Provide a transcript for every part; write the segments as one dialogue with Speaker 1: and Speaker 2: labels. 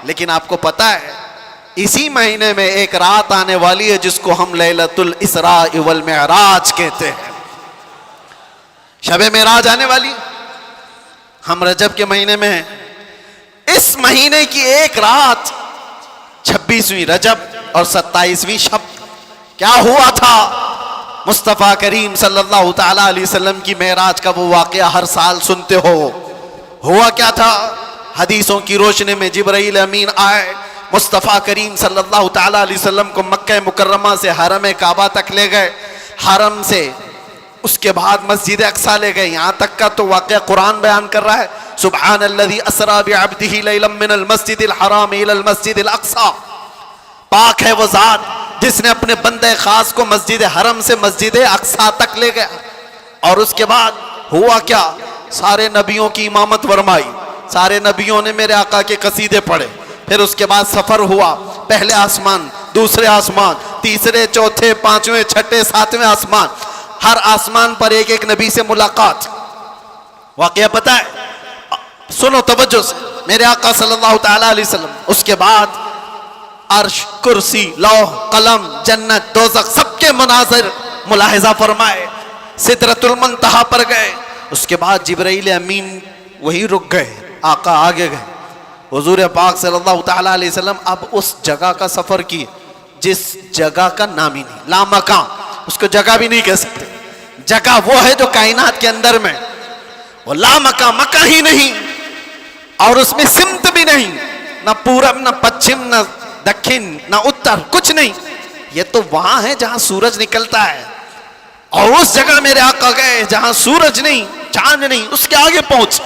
Speaker 1: لیکن آپ کو پتا ہے اسی مہینے میں ایک رات آنے والی ہے جس کو ہم لیلۃ الاسراء والمعراج کہتے ہیں. شب معراج آنے والی. ہم رجب کے مہینے میں ہیں. اس مہینے کی ایک رات 26ویں رجب اور 27ویں شب کیا ہوا تھا؟ مصطفیٰ کریم صلی اللہ تعالیٰ علیہ وسلم کی معراج کا وہ واقعہ ہر سال سنتے ہو. ہوا کیا تھا؟ حدیثوں کی روشنی میں جبرائیل امین آئے, مصطفیٰ کریم صلی اللہ تعالیٰ علیہ وسلم کو مکہ مکرمہ سے حرم کعبہ تک لے گئے, حرم سے اس کے بعد مسجد اقصیٰ لے گئے. یہاں تک کا تو واقعہ قرآن بیان کر رہا ہے, سبحان الذی اسریٰ بعبدہ لیلا من المسجد الحرام الی المسجد الاقصیٰ. پاک ہے وہ ذات جس نے اپنے بندے خاص کو مسجد حرم سے مسجد اقصیٰ تک لے گیا. اور اس کے بعد ہوا کیا؟ سارے نبیوں کی امامت فرمائی, سارے نبیوں نے میرے آقا کے قصیدے پڑھے. پھر اس کے بعد سفر ہوا, پہلے آسمان, دوسرے آسمان, تیسرے, چوتھے, پانچویں, چھٹے, ساتویں آسمان. ہر آسمان پر ایک ایک نبی سے ملاقات. واقعہ پتہ ہے؟ سنو توجہ سے, میرے آقا صلی اللہ تعالیٰ علیہ وسلم اس کے بعد عرش, کرسی, لوح, قلم, جنت, دوزخ سب کے مناظر ملاحظہ فرمائے. سدرۃ المنتہا پر گئے. اس کے بعد جبرائیل امین وہی رک گئے, آقا آگے گئے. حضور پاک صلی اللہ تعالیٰ علیہ وسلم اب اس جگہ کا سفر کی جس جگہ کا نام ہی نہیں, لامکان, اس کو جگہ بھی نہیں کہہ سکتے. جگہ وہ ہے جو کائنات کے اندر میں, وہ لامکان, مکہ ہی نہیں, اور اس میں سمت بھی نہیں, نہ پورب, نہ پچھم, نہ دکھن, نہ اتر, کچھ نہیں. یہ تو وہاں ہے جہاں سورج نکلتا ہے. اور اس جگہ میرے آقا گئے جہاں سورج نہیں, چاند نہیں, اس کے آگے پہنچ.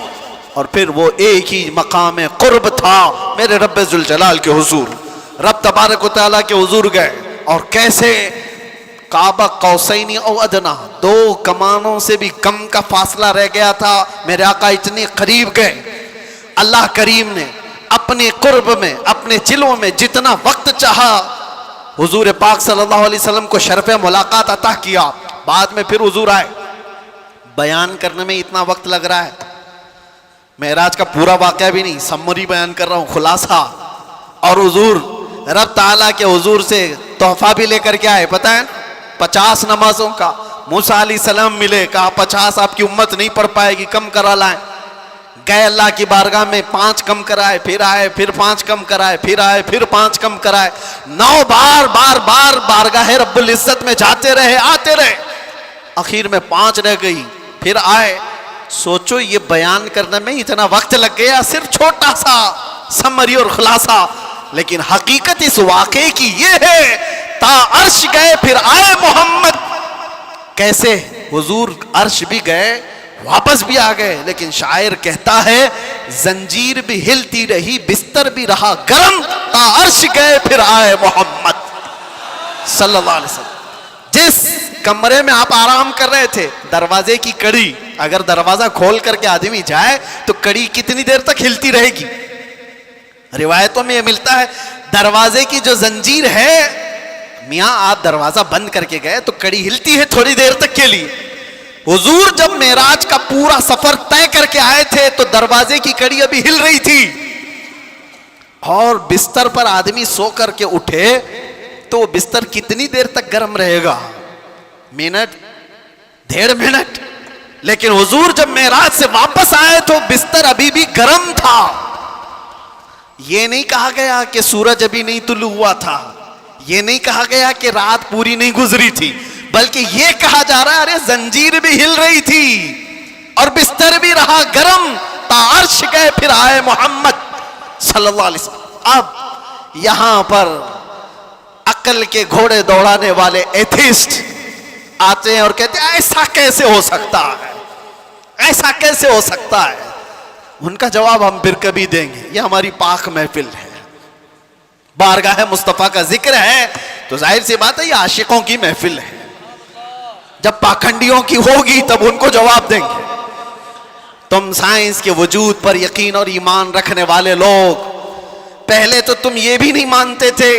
Speaker 1: اور پھر وہ ایک ہی مقام قرب تھا میرے رب ذوالجلال کے حضور. رب تبارک و تعالیٰ کے حضور گئے, اور کیسے؟ کعبہ قوسین او ادنا, 2 کمانوں سے بھی کم کا فاصلہ رہ گیا تھا. میرے آقا اتنے قریب گئے. اللہ کریم نے اپنے قرب میں, اپنے جلووں میں جتنا وقت چاہا حضور پاک صلی اللہ علیہ وسلم کو شرف ملاقات عطا کیا. بعد میں پھر حضور آئے. بیان کرنے میں اتنا وقت لگ رہا ہے, معراج کا پورا واقعہ بھی نہیں, سمری بیان کر رہا ہوں, خلاصہ. اور حضور رب تعالیٰ کے حضور سے تحفہ بھی لے کر کے آئے, پتہ ہے 50 نمازوں کا. موسیٰ علیہ السلام ملے, کہا 50 آپ کی امت نہیں پڑھ پائے گی, کم کرا لائیں. گئے اللہ کی بارگاہ میں, 5 کم کرائے, پھر آئے, پھر 5 کم کرائے, پھر آئے, پھر 5 کم کرائے. 9 بار بارگاہ رب العزت میں جاتے رہے, آتے رہے. آخر میں 5 رہ گئی, پھر آئے. سوچو یہ بیان کرنے میں اتنا وقت لگ گیا, صرف چھوٹا سا سمری اور خلاصہ. لیکن حقیقت اس واقعے کی یہ ہے, تا عرش گئے پھر آئے محمد. کیسے؟ حضور عرش بھی گئے, واپس بھی آ گئے. لیکن شاعر کہتا ہے زنجیر بھی ہلتی رہی, بستر بھی رہا گرم, تا عرش گئے پھر آئے محمد صلی اللہ علیہ وسلم. جس کمرے میں آپ آرام کر رہے تھے, دروازے کی کڑی, اگر دروازہ کھول کر کے آدمی جائے تو کڑی کتنی دیر تک ہلتی رہے گی؟ روایتوں میں یہ ملتا ہے دروازے کی جو زنجیر ہے, میاں آپ دروازہ بند کر کے گئے تو کڑی ہلتی ہے تھوڑی دیر تک کے لیے. حضور جب معراج کا پورا سفر طے کر کے آئے تھے تو دروازے کی کڑی ابھی ہل رہی تھی. اور بستر پر آدمی سو کر کے اٹھے تو وہ بستر کتنی دیر تک گرم رہے گا؟ Minute, 1.5 minute. لیکن حضور جب معراج سے واپس آئے تو بستر ابھی بھی گرم تھا. یہ نہیں کہا گیا کہ سورج ابھی نہیں طلوع ہوا تھا, یہ نہیں کہا گیا کہ رات پوری نہیں گزری تھی, بلکہ یہ کہا جا رہا ہے ارے زنجیر بھی ہل رہی تھی اور بستر بھی رہا گرم, تا عرش گئے پھر آئے محمد صلی اللہ علیہ وسلم. اب یہاں پر عقل کے گھوڑے دوڑانے والے ایتھیسٹ آتے ہیں اور کہتے ہیں ایسا کیسے ہو سکتا ہے, ایسا کیسے ہو سکتا ہے. ان کا جواب ہم پھر کبھی دیں گے. یہ ہماری پاک محفل ہے, بارگاہ مصطفیٰ کا ذکر ہے, تو ظاہر سی بات ہے یہ عاشقوں کی محفل ہے. جب پاکھنڈیوں کی ہوگی تب ان کو جواب دیں گے. تم سائنس کے وجود پر یقین اور ایمان رکھنے والے لوگ, پہلے تو تم یہ بھی نہیں مانتے تھے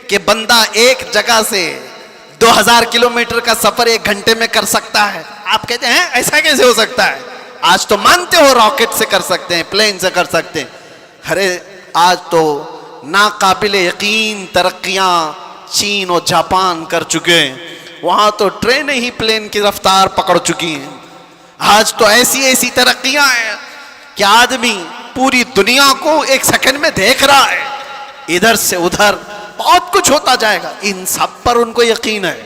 Speaker 1: کہ بندہ ایک جگہ سے 2000 کلومیٹر کا سفر 1 گھنٹے میں کر سکتا ہے. آپ کہتے ہیں ایسا کیسے ہو سکتا ہے؟ آج تو مانتے ہو راکٹ سے کر سکتے ہیں, پلین سے کر سکتے ہیں. ارے آج تو ناقابل یقین ترقیاں چین اور جاپان کر چکے ہیں، وہاں تو ٹرینیں ہی پلین کی رفتار پکڑ چکی ہیں۔ آج تو ایسی ایسی ترقیاں ہیں کہ آدمی پوری دنیا کو ایک سیکنڈ میں دیکھ رہا ہے، ادھر سے ادھر بہت کچھ ہوتا جائے گا۔ ان سب پر ان کو یقین ہے،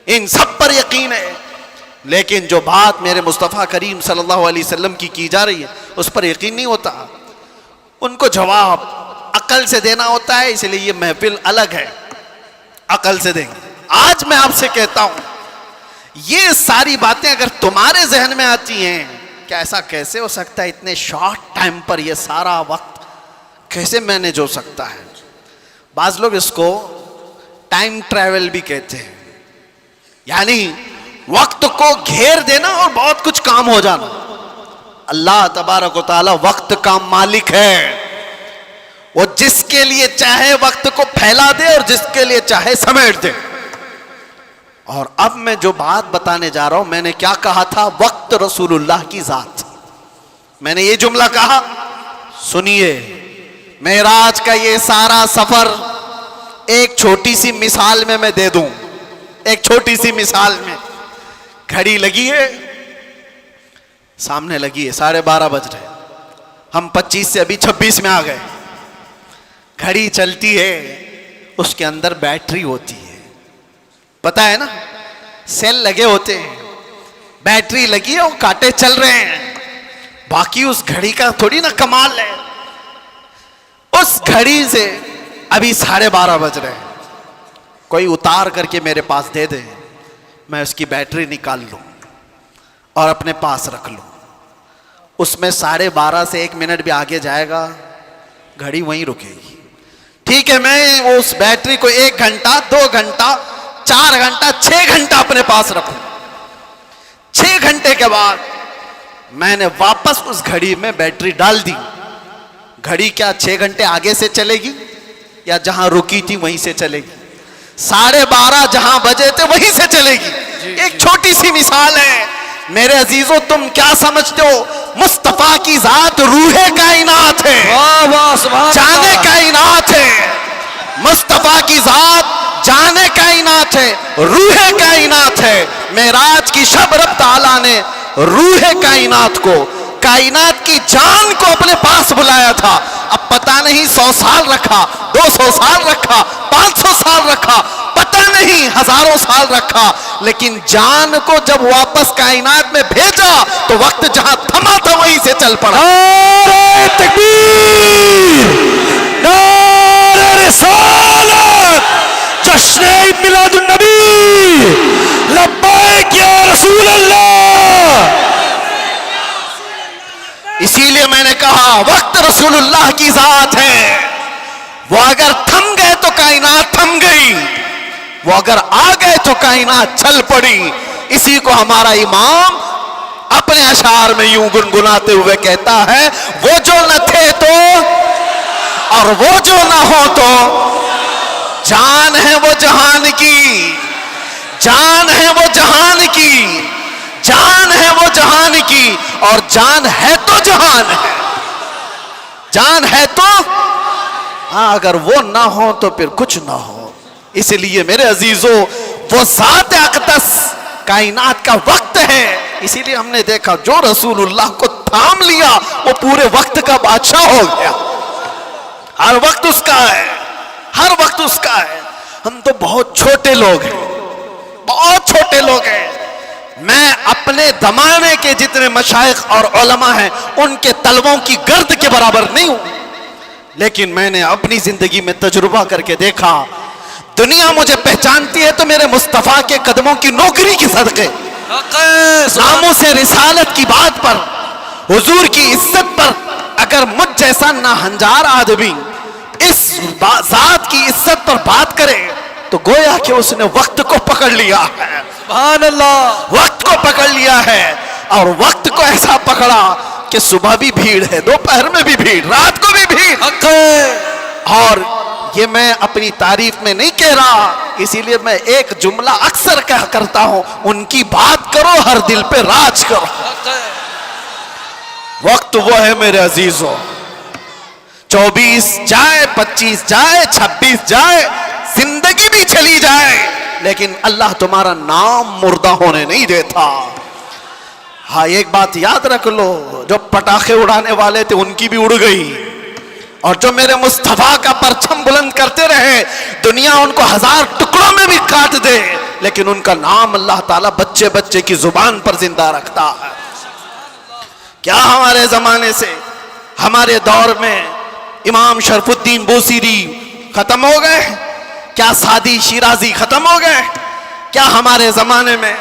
Speaker 1: ان سب پر یقین ہے، لیکن جو بات میرے مصطفیٰ کریم صلی اللہ علیہ وسلم کی جا رہی ہے اس پر یقین نہیں ہوتا۔ ان کو جواب عقل سے دینا ہوتا ہے، اس لیے یہ محفل الگ ہے، عقل سے دیں گے۔ آج میں آپ سے کہتا ہوں، یہ ساری باتیں اگر تمہارے ذہن میں آتی ہیں کہ ایسا کیسے ہو سکتا ہے، اتنے شارٹ ٹائم پر یہ سارا وقت کیسے مینیج ہو سکتا ہے۔ بعض لوگ اس کو ٹائم ٹریول بھی کہتے ہیں، یعنی وقت کو گھیر دینا اور بہت کچھ کام ہو جانا۔ اللہ تبارک و تعالی وقت کا مالک ہے، وہ جس کے لیے چاہے وقت کو پھیلا دے اور جس کے لیے چاہے سمیٹ دے۔ اور اب میں جو بات بتانے جا رہا ہوں، میں نے کیا کہا تھا؟ وقت رسول اللہ کی ذات۔ میں نے یہ جملہ کہا، سنیے، معراج کا یہ سارا سفر ایک چھوٹی سی مثال میں دے دوں، ایک چھوٹی سی مثال میں۔ گھڑی لگی ہے، سامنے لگی ہے، 12:30 بج رہے، ہم 25 سے ابھی 26 میں آ گئے۔ گھڑی چلتی ہے، اس کے اندر بیٹری ہوتی ہے، پتا ہے نا، سیل لگے ہوتے ہیں، بیٹری لگی ہے اور کانٹے چل رہے ہیں۔ باقی اس گھڑی کا تھوڑی نا کمال ہے۔ اس گھڑی سے ابھی 12:30 بج رہے ہیں، کوئی اتار کر کے میرے پاس دے دے، میں اس کی بیٹری نکال لوں اور اپنے پاس رکھ لوں، اس میں 12:30 سے 1 منٹ بھی آگے جائے گا، گھڑی وہیں رکے گی۔ ٹھیک ہے، میں اس بیٹری کو 1 گھنٹہ 2 گھنٹہ 4 گھنٹہ 6 گھنٹہ اپنے پاس رکھوں۔ 6 گھنٹے کے بعد میں نے واپس اس گھڑی میں بیٹری ڈال دی۔ گھڑی کیا 6 گھنٹے آگے سے چلے گی یا جہاں رکی تھی وہیں سے چلے گی؟ 12:30 جہاں بجے تھے وہیں سے چلے گی۔ ایک چھوٹی سی مثال ہے میرے عزیزوں، تم کیا سمجھتے ہو؟ مصطفیٰ کی ذات روح کائنات ہے، جان کائنات ہے۔ مصطفیٰ کی ذات جان کائنات ہے، روح کائنات ہے۔ معراج کی شب رب تعالیٰ نے روح کائنات کو، کائنات کی جان کو اپنے پاس بلایا تھا۔ اب پتہ نہیں 100 سال رکھا، 200 سال رکھا، 500 سال رکھا، پتہ نہیں ہزاروں سال رکھا، لیکن جان کو جب واپس کائنات میں بھیجا تو وقت جہاں تھما تھا وہیں سے چل پڑا۔
Speaker 2: نعرہ تکبیر، نعرہ رسالت، جشن عید میلاد النبی، لبیک یا رسول اللہ۔
Speaker 1: اسی لیے میں نے کہا وقت رسول اللہ کی ذات ہے، وہ اگر تھم گئے تو کائنات تھم گئی، وہ اگر آ گئے تو کائنات چل پڑی۔ اسی کو ہمارا امام اپنے اشعار میں یوں گنگناتے ہوئے کہتا ہے، وہ جو نہ تھے تو اور وہ جو نہ ہو تو، جان ہے وہ جہان کی، جان ہے وہ جہان کی، جان ہے وہ جہان کی، اور جان ہے تو جہان ہے، جان ہے تو ہاں، اگر وہ نہ ہو تو پھر کچھ نہ ہو۔ اس لیے میرے عزیزوں، وہ ذات اقدس کائنات کا وقت ہے۔ اسی لیے ہم نے دیکھا جو رسول اللہ کو تھام لیا وہ پورے وقت کا بادشاہ ہو گیا، ہر وقت اس کا ہے، ہر وقت اس کا ہے۔ ہم تو بہت چھوٹے لوگ ہیں، بہت چھوٹے لوگ ہیں۔ میں اپنے زمانے کے جتنے مشائخ اور علماء ہیں ان کے طلبوں کی گرد کے برابر نہیں ہوں، لیکن میں نے اپنی زندگی میں تجربہ کر کے دیکھا، دنیا مجھے پہچانتی ہے تو میرے مصطفیٰ کے قدموں کی نوکری کے صدقے، ناموں سے رسالت کی بات پر، حضور کی عزت پر۔ اگر مجھ جیسا ناہنجار آدمی اس ذات کی عزت پر بات کرے تو گویا کہ اس نے وقت کو پکڑ لیا ہے،
Speaker 2: سبحان اللہ،
Speaker 1: وقت کو پکڑ لیا ہے، اور وقت کو ایسا پکڑا کہ صبح بھی بھیڑ ہے، دوپہر میں بھی بھیڑ، رات کو بھی بھیڑ۔ اور یہ میں اپنی تعریف میں نہیں کہہ رہا، اسی لیے میں ایک جملہ اکثر کہا کرتا ہوں، ان کی بات کرو ہر دل پہ راج کرو۔ وقت وہ ہے میرے عزیزوں 24 جائے, 25 جائے, 26 جائے, زندگی بھی چلی جائے, لیکن اللہ تمہارا نام مردہ ہونے نہیں دیتا. ہاں ایک بات یاد رکھ لو, جو پٹاخے اڑانے والے تھے ان کی بھی اڑ گئی, اور جو میرے مصطفیٰ کا پرچم بلند کرتے رہے دنیا ان کو 1000 ٹکڑوں میں بھی کاٹ دے, لیکن ان کا نام اللہ تعالیٰ بچے بچے کی زبان پر زندہ رکھتا ہے. کیا ہمارے زمانے سے, ہمارے دور میں امام شرف الدین بوصیری ختم ہو گئے؟ کیا سعدی شیرازی ختم ہو گئے؟ کیا ہمارے زمانے میں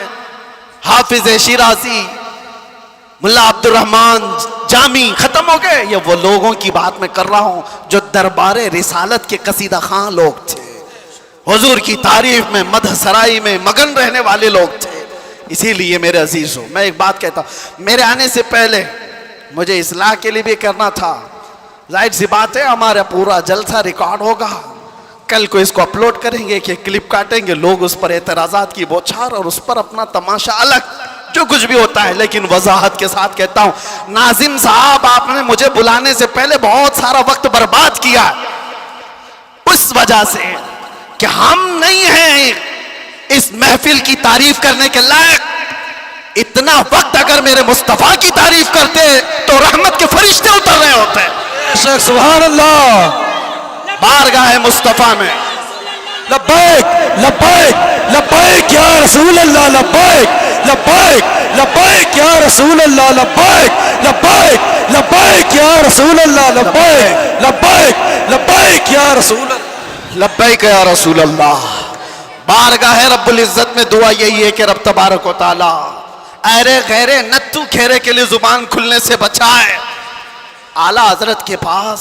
Speaker 1: حافظ شیرازی, ملا عبد الرحمن جامی ختم ہو گئے؟ یہ وہ لوگوں کی بات میں کر رہا ہوں جو دربار رسالت کے قصیدہ خواں لوگ تھے, حضور کی تعریف میں, مدح سرائی میں مگن رہنے والے لوگ تھے. اسی لیے میرے عزیزوں میں ایک بات کہتا ہوں, میرے آنے سے پہلے مجھے اصلاح کے لیے بھی کرنا تھا. ظاہر سی بات ہے ہمارا پورا جلسہ ریکارڈ ہوگا, کل کو اس کو اپلوڈ کریں گے کہ کلپ کاٹیں گے, لوگ اس پر اعتراضات کی بوچھار اور اس پر اپنا تماشا الگ جو کچھ بھی ہوتا ہے. لیکن وضاحت کے ساتھ کہتا ہوں, ناظم صاحب آپ نے مجھے بلانے سے پہلے بہت سارا وقت برباد کیا اس وجہ سے کہ ہم نہیں ہیں اس محفل کی تعریف کرنے کے لائق. اتنا وقت اگر میرے مصطفیٰ کی تعریف کرتے تو رحمت کے فرشتے اتر رہے ہوتے.
Speaker 2: سبحان اللہ.
Speaker 1: بارگاہ مصطفیٰ میں
Speaker 2: لبیک لبیک لبیک یا رسول اللہ, لبیک لبیک لبیک یا رسول اللہ, لبیک لبیک لبیک یا رسول اللہ, لبیک لبیک لبیک یا رسول اللہ,
Speaker 1: لبیک یا رسول اللہ. بارگاہ رب العزت میں دعا یہی ہے کہ رب تبارک و تعالی ایرے غیرے نتو کھیرے کے لیے زبان کھلنے سے بچائے. اعلیٰ حضرت کے پاس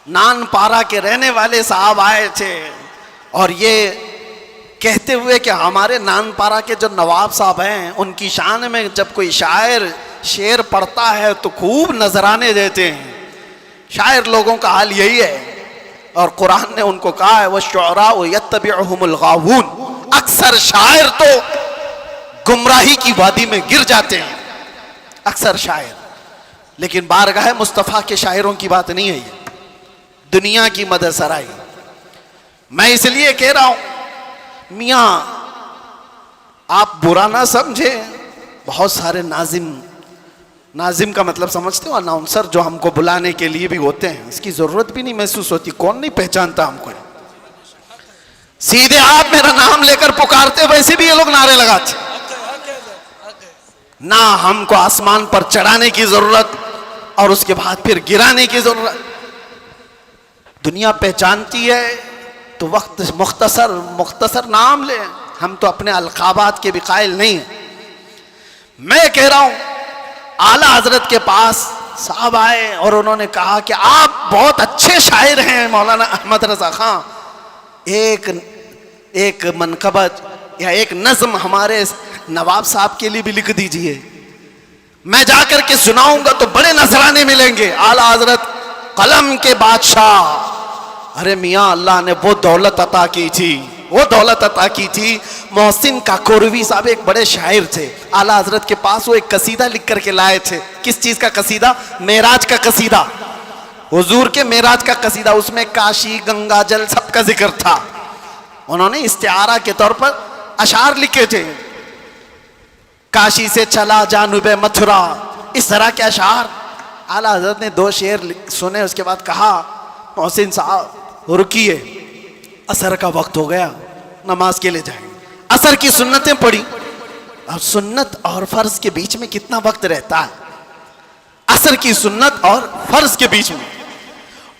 Speaker 1: نان پارا کے رہنے والے صاحب آئے تھے اور یہ کہتے ہوئے کہ ہمارے نان پارا کے جو نواب صاحب ہیں ان کی شان میں جب کوئی شاعر شعر پڑھتا ہے تو خوب نذرانے دیتے ہیں. شاعر لوگوں کا حال یہی ہے, اور قرآن نے ان کو کہا ہے وَالشُّعَرَاءُ يَتَّبِعُهُمُ الْغَاوُونَ, اکثر شاعر تو گمراہی کی وادی میں گر جاتے ہیں, اکثر شاعر. لیکن بارگاہ مصطفیٰ کے شاعروں کی بات نہیں ہے یہ, دنیا کی مدح سرائی. میں اس لیے کہہ رہا ہوں میاں آپ برا نہ سمجھے, بہت سارے ناظم کا مطلب سمجھتے ہو, اناؤنسر جو ہم کو بلانے کے لیے بھی ہوتے ہیں, اس کی ضرورت بھی نہیں محسوس ہوتی, کون نہیں پہچانتا ہم کو, سیدھے آپ میرا نام لے کر پکارتے, ویسے بھی یہ لوگ نعرے لگاتے. نہ ہم کو آسمان پر چڑھانے کی ضرورت اور اس کے بعد پھر گرانے کی ضرورت. دنیا پہچانتی ہے تو وقت مختصر نام لے, ہم تو اپنے القابات کے بھی قائل نہیں ہیں. میں کہہ رہا ہوں اعلیٰ حضرت کے پاس صاحب آئے اور انہوں نے کہا کہ آپ بہت اچھے شاعر ہیں مولانا احمد رضا خان, ایک منقبت یا ایک نظم ہمارے نواب صاحب کے لیے بھی لکھ دیجئے, میں جا کر کے سناؤں گا تو بڑے نذرانے ملیں گے. اعلیٰ حضرت قلم کے بادشاہ, ارے میاں اللہ نے وہ دولت عطا کی تھی, وہ دولت عطا کی تھی. محسن کاکوروی صاحب ایک بڑے شاعر تھے, اعلیٰ حضرت کے پاس وہ ایک قصیدہ لکھ کر کے لائے تھے. کس چیز کا قصیدہ؟ معراج کا قصیدہ, حضور کے معراج کا قصیدہ. اس میں کاشی, گنگا جل سب کا ذکر تھا. انہوں نے استعارہ کے طور پر اشعار لکھے تھے, کاشی سے چلا جانب متھرا, اس طرح کے اشعار. اعلیٰ حضرت نے 2 شعر سنے, اس کے بعد کہا محسن صاحب رکیے, عصر کا وقت ہو گیا, نماز کے لیے جائیں. عصر کی سنتیں پڑھی, اور سنت اور فرض کے بیچ میں کتنا وقت رہتا ہے, عصر کی سنت اور فرض کے بیچ میں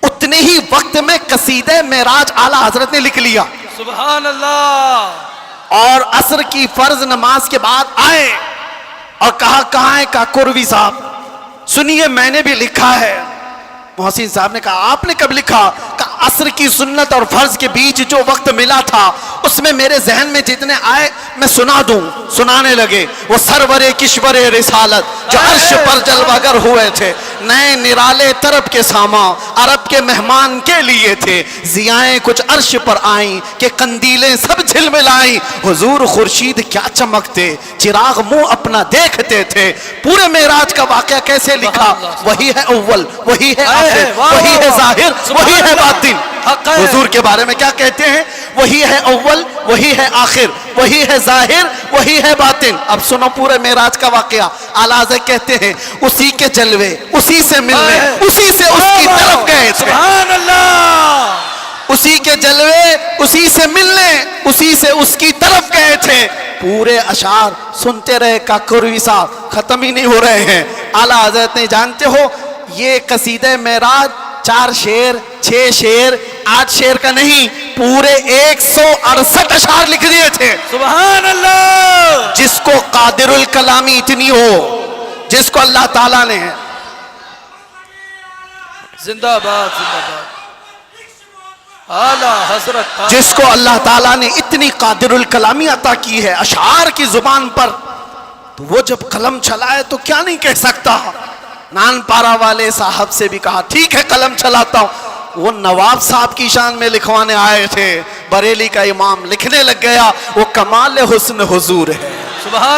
Speaker 1: اتنے ہی وقت میں قصیدہ معراج اعلیٰ حضرت نے لکھ لیا.
Speaker 2: سبحان اللہ.
Speaker 1: اور عصر کی فرض نماز کے بعد آئے اور کہا کہاں ہے کاکوروی صاحب, سنیے میں نے بھی لکھا ہے. محسن صاحب نے کہا آپ نے کب لکھا؟ کہا عصر کی سنت اور فرض کے بیچ جو وقت ملا تھا اس میں میرے ذہن میں جتنے آئے میں سنا دوں. سنانے لگے وہ سرور کشور رسالت جو عرش پر جلوگر ہوئے تھے. نئے نرالے طرب کے ساما عرب کے مہمان کے لیے تھے. ضیائیں کچھ عرش پر آئیں کہ قندیلیں سب جھلملائیں. حضور خورشید کیا چمکتے, چراغ منہ اپنا دیکھتے تھے. پورے معراج کا واقعہ کیسے لکھا؟ وہی ہے اول, وہی ہے آخر, وہی ہے ظاہر, وہی ہے باطن. حضور کے بارے میں کیا کہتے ہیں؟ وہی ہے اول, وہی ہے آخر, وہی ہے ظاہر, وہی ہے باطن. اب سنو پورے معراج کا واقعہ. اعلیٰ حضرت کہتے ہیں اسی کے جلوے, اسی سے ملنے, اسی سے اس کی طرف گئے تھے.
Speaker 2: سبحان اللہ.
Speaker 1: اسی کے جلوے, اسی سے ملنے, اسی سے اس کی طرف گئے تھے. پورے اشعار سنتے رہے کاکروی صاحب, ختم ہی نہیں ہو رہے ہیں. اعلیٰ حضرت نے جانتے ہو یہ قصیدہ معراج 4 شعر, 6 شعر, 8 شعر کا نہیں, پورے 168 اشعار لکھ دیے تھے.
Speaker 2: سبحان اللہ.
Speaker 1: جس کو قادر الکلامی اتنی ہو, جس کو اللہ تعالیٰ نے
Speaker 2: زندہ باد, زندہ باد. اعلیٰ حضرت,
Speaker 1: جس کو اللہ تعالیٰ نے اتنی قادر الکلامی عطا کی ہے اشعار کی زبان پر, تو وہ جب قلم چلائے تو کیا نہیں کہہ سکتا. نان پارا والے صاحب سے بھی کہا ٹھیک ہے قلم چلاتا ہوں. وہ نواب صاحب کی شان میں لکھوانے آئے تھے, بریلی کا امام لکھنے لگ گیا وہ کمال حسن حضور ہے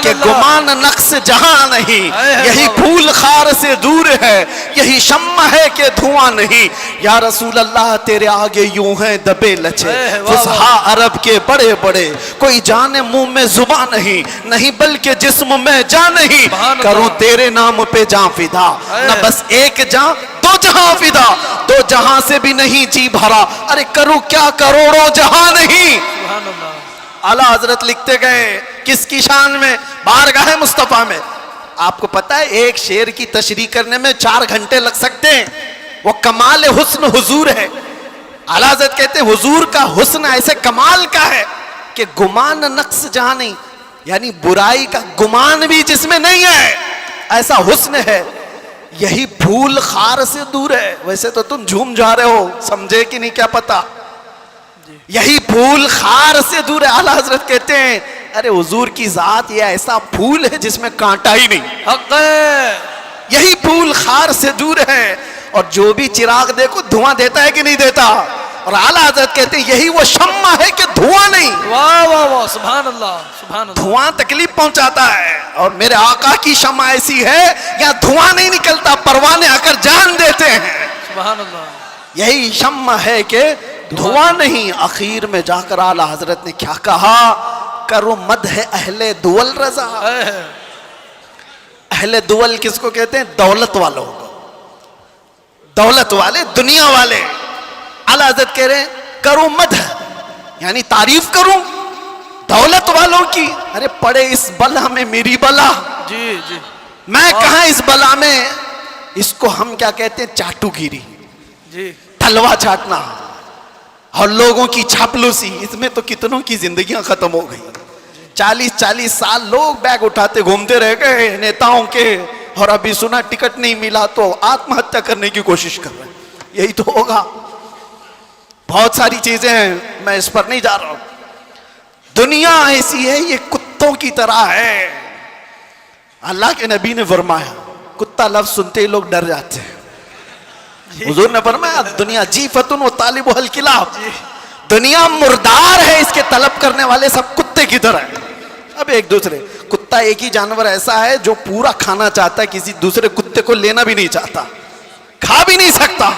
Speaker 1: کہ گمان نقص جہاں نہیں, یہی پھول خار سے دور ہے, یہی شمع ہے کہ دھواں نہیں. یا رسول اللہ تیرے آگے یوں ہیں دبے لچے فصحا عرب کے بڑے بڑے, کوئی جانے منہ میں زباں نہیں, نہیں بلکہ جسم میں جان نہیں. کروں تیرے نام پہ جاں فدا, نہ بس ایک جاں دو جہاں فدا, 2 جہاں سے بھی نہیں جی بھرا, ارے کروں کیا کروڑوں جہاں نہیں.
Speaker 2: سبحان اللہ.
Speaker 1: اعلیٰ حضرت لکھتے گئے کس کی شان میں؟ بارگاہ مصطفیٰ میں. آپ کو پتا ہے ایک شعر کی تشریح کرنے میں 4 گھنٹے لگ سکتے ہیں. وہ کمال حسن حضور ہے. اعلیٰ حضرت کہتے ہیں حضور کا حسن ایسے کمال کا ہے کہ گمان نقص جہاں نہیں, یعنی برائی کا گمان بھی جس میں نہیں ہے, ایسا حسن ہے. یہی پھول خار سے دور ہے. ویسے تو تم جھوم جا رہے ہو, سمجھے کہ نہیں کیا پتا. یہی پھول خار سے دور ہے. اعلیٰ حضرت کہتے ہیں ارے حضور کی ذات یہ ایسا پھول ہے جس میں کانٹا ہی نہیں.
Speaker 2: حق ہے.
Speaker 1: یہی پھول خار سے دور ہے, اور جو بھی چراغ دیکھو دھواں دیتا ہے کہ نہیں دیتا. اور اعلیٰ حضرت کہتے ہیں یہی وہ شمع ہے کہ دھواں نہیں.
Speaker 2: واہ واہ واہ, سبحان اللہ, سبحان اللہ.
Speaker 1: دھواں تکلیف پہنچاتا ہے, اور میرے آقا کی شمع ایسی ہے یا دھواں نہیں نکلتا, پروانے آ کر جان دیتے ہیں.
Speaker 2: سبحان اللہ.
Speaker 1: یہی شمع ہے کہ دھواں نہیں. اخیر میں جا کر اعلیٰ حضرت نے کیا کہا؟ کرو مدح اہل دول رضا. اہل دول کس کو کہتے ہیں؟ دولت والوں کو, دولت والے, دنیا والے. اعلیٰ حضرت کہہ رہے ہیں کرو مدح, یعنی تعریف کروں دولت والوں کی. ارے پڑے اس بلا میں میری بلا,
Speaker 2: جی جی,
Speaker 1: میں کہاں اس بلا میں. اس کو ہم کیا کہتے ہیں؟ چاٹو گیری,
Speaker 2: جی.
Speaker 1: تلوا چاٹنا اور لوگوں کی چاپلوسی. اس میں تو کتنوں کی زندگیاں ختم ہو گئی. 40 سال لوگ بیگ اٹھاتے گھومتے رہ گئے نیتاؤں کے, اور ابھی سنا ٹکٹ نہیں ملا تو آتم ہتیا کرنے کی کوشش کر رہے ہیں. یہی تو ہوگا. بہت ساری چیزیں ہیں, میں اس پر نہیں جا رہا ہوں. دنیا ایسی ہے, یہ کتوں کی طرح ہے. اللہ کے نبی نے فرمایا کتا لفظ سنتے ہی لوگ ڈر جاتے ہیں. حضور نے فرمایا دنیا جیفتن و طالب الکلاب, دنیا مردار ہے, اس کے طلب کرنے والے سب کتے کی طرح ہیں. اب ایک دوسرے, کتا ایک ہی جانور ایسا ہے جو پورا کھانا چاہتا ہے, کسی دوسرے کتے کو لینا بھی نہیں چاہتا, کھا بھی نہیں سکتا.